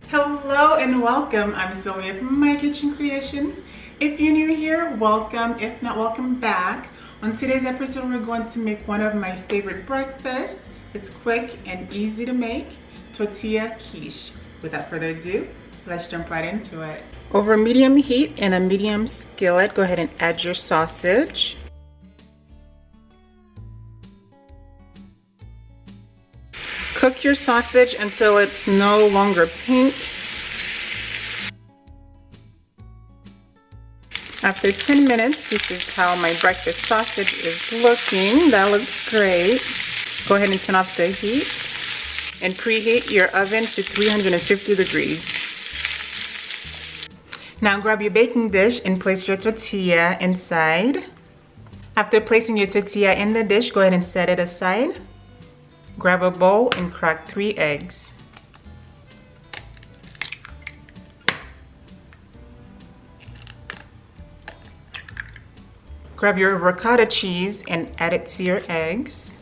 Hello and welcome. I'm Sylvia from My Kitchen Creations. If you're new here, welcome. If not, welcome back. On today's episode, we're going to make one of my favorite breakfasts. It's quick and easy to make, tortilla quiche. Without further ado, let's jump right into it. Over medium heat in a medium skillet, go ahead and add your sausage. Cook your sausage until it's no longer pink. After 10 minutes, this is how my breakfast sausage is looking. That looks great. Go ahead and turn off the heat and preheat your oven to 350 degrees. Now grab your baking dish and place your tortilla inside. After placing your tortilla in the dish, go ahead and set it aside. Grab a bowl and crack 3 eggs. Grab your ricotta cheese and add it to your eggs.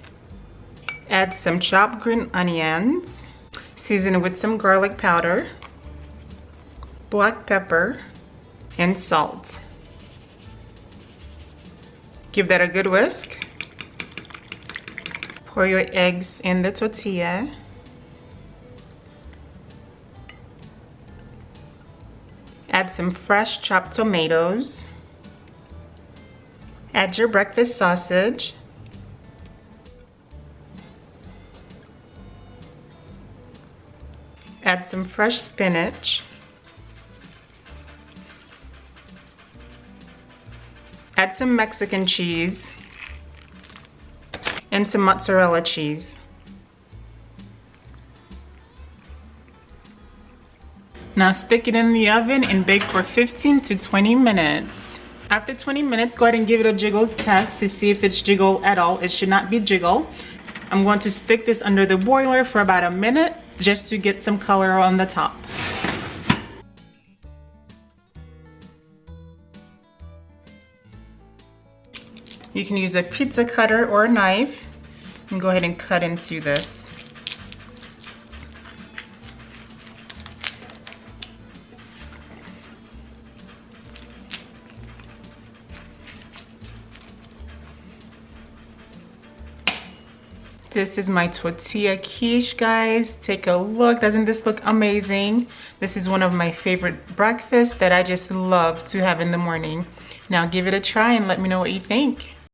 Add some chopped green onions. Season with some garlic powder, black pepper, and salt. Give that a good whisk. Pour your eggs in the tortilla. Add some fresh chopped tomatoes. Add your breakfast sausage. Add some fresh spinach. Add some Mexican cheese and some mozzarella cheese. Now stick it in the oven and bake for 15 to 20 minutes. After 20 minutes, go ahead and give it a jiggle test to see if it's jiggle at all. It should not be jiggle. I'm going to stick this under the boiler for about a minute just to get some color on the top. You can use a pizza cutter or a knife and go ahead and cut into this. This is my tortilla quiche, guys. Take a look. Doesn't this look amazing? This is one of my favorite breakfasts that I just love to have in the morning. Now give it a try and let me know what you think.